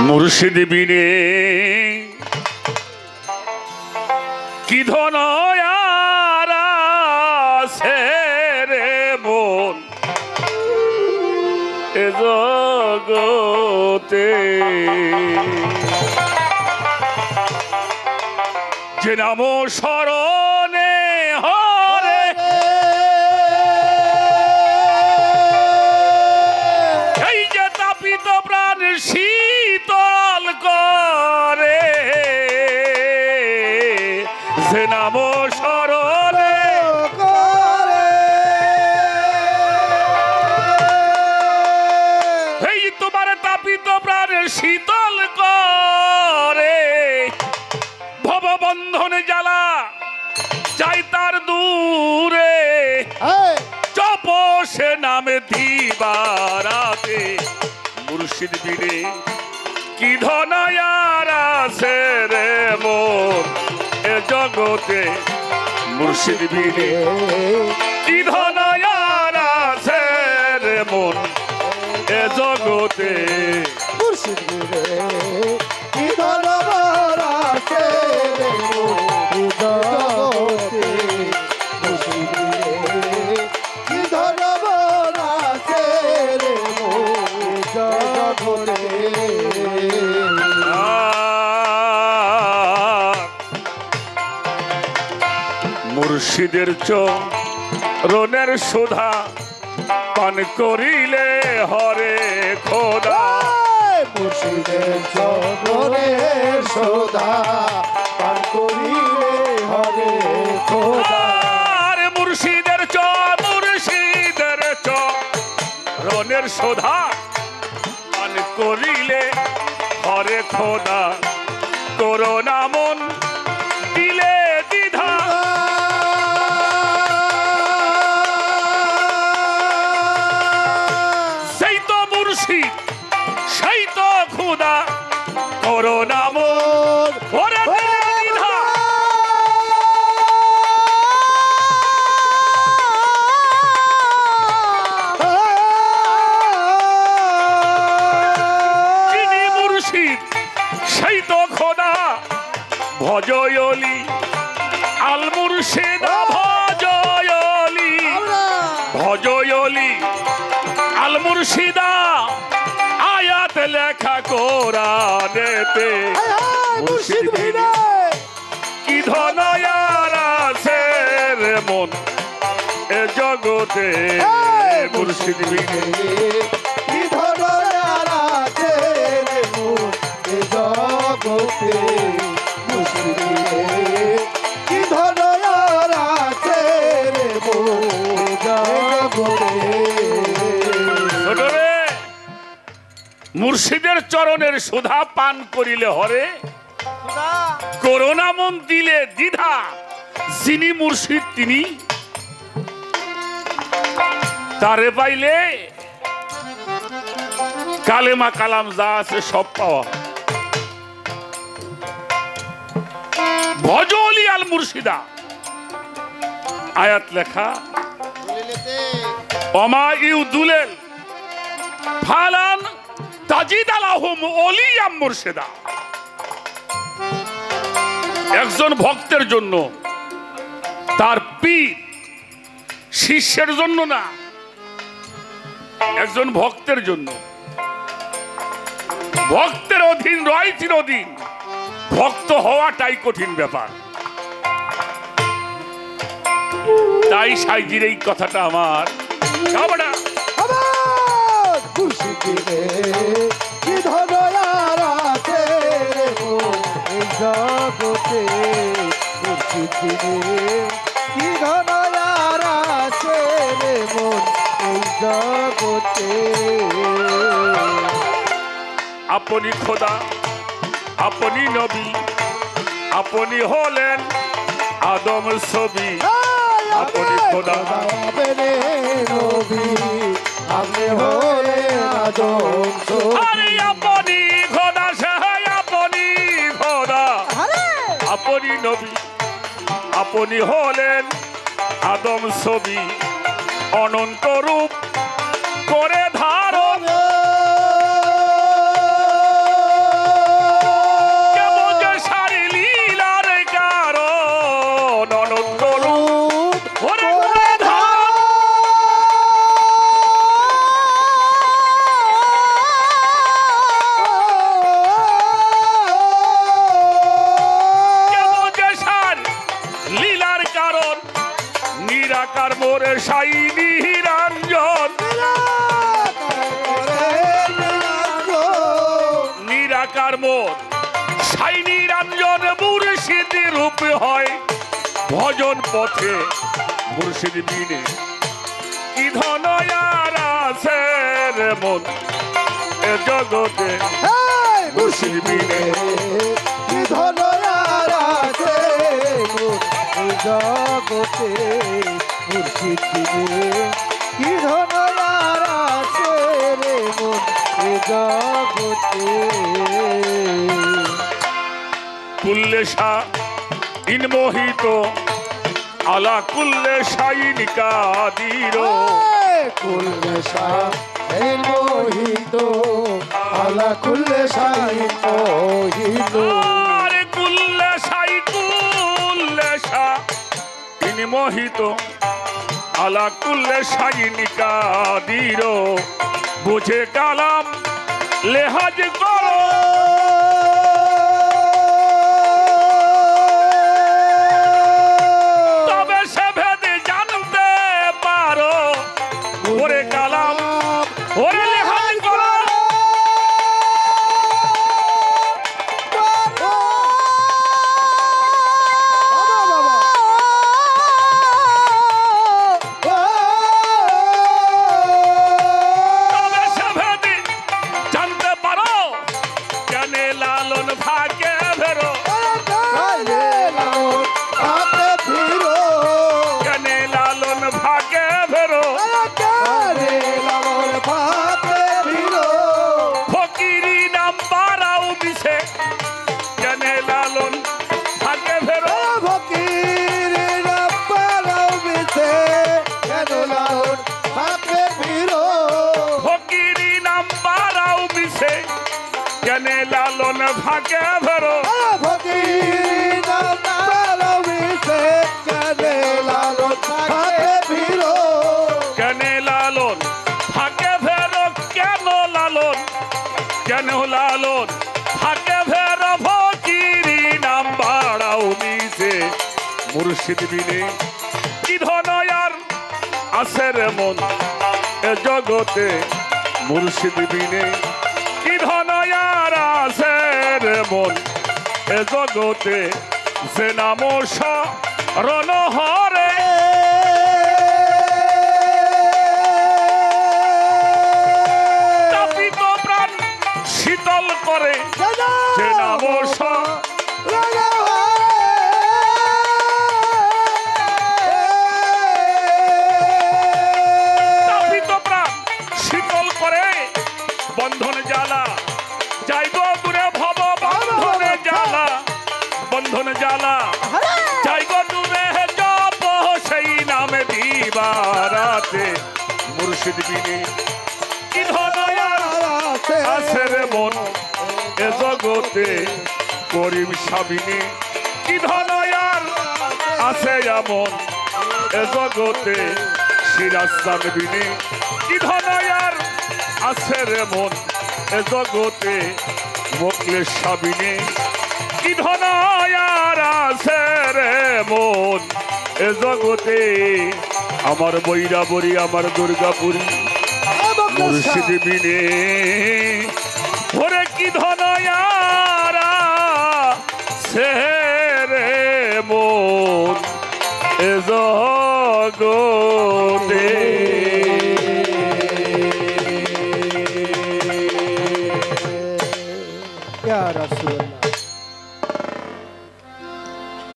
মুর্শিদ বিনে কি ধন আর আছে রে মন এ জগতে, যে নাম স্মরণে হরে এই যে তাপিত প্রাণ শীতল করে, যে নাম স্মরণে এই তোমার তাপিত প্রাণ শীতল করে, ভববন্ধন জ্বালা যাই তার দূরে, জপ সে নামে দিবারাতে। মুর্শিদ বিনে কি ধন আর আছে রে মোর এ জগতে, মুর্শিদ বিনে কি ধন আর আছে রে মোর এ জগতে, মুর্শিদ বিনে কি ধন আর আছে রে মোর এ জগতে, মুর্শিদ বিনে কি ধন আর আছে রে মোর এ জগতে। মুর্শিদের চরণের সুধা পান করিলে হরে খোদা, মুর্শিদের চরণের সুধা পান করিলে হরে খোদা। আর মুর্শিদের চরণের সুধা পান করিলে হরে খোদা, করোনা মন দিলে দ্বিধা, সেই তো মুর্শিদ সেই তো খোদা, করোনা মন ওরে দিলে দ্বিধা। যিনি মুর্শিদ সেই তো খোদা, ভজয়লি আল মুর্শিদ, ভজয়লি ভজয়লি আল মুর্শিদা, আয়াত লেখা কোরআনেতে। মুর্শিদ বিনে কি ধন আর আছে রে মন এ জগতে, মুর্শিদ বিনে কি ধন আর আছে রে মোর এ জগতে, মুর্শিদ বিনে কি ধন আর আছে রে মোর এ জগতে। ছোটরে, মুর্শিদের চরণের সুধা পান করিলে হরে, করোনা মন দিলে দ্বিধা। যিনি মুর্শিদ তিনি, তারে পাইলে কালেমা কালাম যা আছে সব পাওয়া। ভজলি আল মুর্শিদা, আয়াত লেখা অমা ইউদুলেল ফালান তাজিদ আলাহুম ওলিয়াম মুর্শিদা। একজন ভক্তের জন্য, তার পীর শিষ্যের জন্য না, একজন ভক্তের জন্য। ভক্তের অধীন রয় চিরদিন, ভক্ত হওয়াটাই কঠিন ব্যাপার। তাই সাইজির এই কথাটা আমার খাবাটা। মুর্শিদ বিনে কি ধন আর আছে রে মোর এ জগতে, মুর্শিদ বিনে কি ধন আর আছে রে মোর এই জগতে। আপনি খোদা, আপনি নবী, আপনি হলেন আদম ছবি। আপনি খোদা, আপনি নবী, আপনি হলে আদম ছবি। আরে আপনি খোদা, সে আপনি খোদা, আপনি নবী, আপনি হলেন আদম ছবি, অনন্ত রূপ করে ধারণ। করে সাই নিরঞ্জন নিরাকার মোর সাই নিরঞ্জন মুর্শিদ রূপ হয় ভজন পথে মুর্শিদ বিনে কি ধন আর আছে রে মন এ জগতে মুর্শিদ বিনে কি ধন আর আছে এই জগতে মুর্শিদ বিনে কি ধন আর আছে রে মন এই জগতে কুল্লেশা ইনমোহিত আলা কুল্লেশাইন কাদির কুল্লেশা এই মোহিত আলা কুল্লেশা মোহিত আরে কুল্লেশা ইনমোহিত আলা কুল্লেশাইন কাদির বুঝে কালাম লেহাজ করো তবে সে ভেদে জানতে পারো ওরে কালাম ওরে লেহাজ করো তবে সে ভেদে জানতে পারো জানে লালন ভাগে ভেরো জানে লালন ভাগে ভেরো ফকিরি নাম বাড়াও বিছে জানে লালন ভাগে ভেরো ফকিরি নাম বাড়াও বিছে জানে লালন ভাগে ভেরো কেনে লালন ভাগে ভেরো কেন লালন কেন লালন ভাগে ভেরো ফকিরি নাম বাড়াও বিছে মুর্শিদ বিনে কি ধন আর আছে রে মন এ জগতে মুর্শিদ বিনে কি ধন আর আছে রে মন এ জগতে যে নাম শরণ হরে তাপিত প্রাণ শীতল করে যে নাম তাপিত প্রাণ শীতল করে বন্ধন জ্বালা যাইব দূরে ভব বন্ধনে জ্বালা বন্ধন জ্বালা যাইব দূরে জপ সেই নামে দিবারাতে মুর্শিদ বিনে কি ধন আছে রে মন এ জগতে করিম সাবিনে কি ধন আর আছে এমন এ জগতে সিরাজ বিনে কি ধন আর আছে রে মন এ জগতে মোকলেশ সাবিনে কি ধন আর আছে রে মন এ জগতে আমার বৈরাবরী আমার দুর্গাপুরী মুর্শিদ বিনে ওরে কি ধন সে রে মন এ জগতে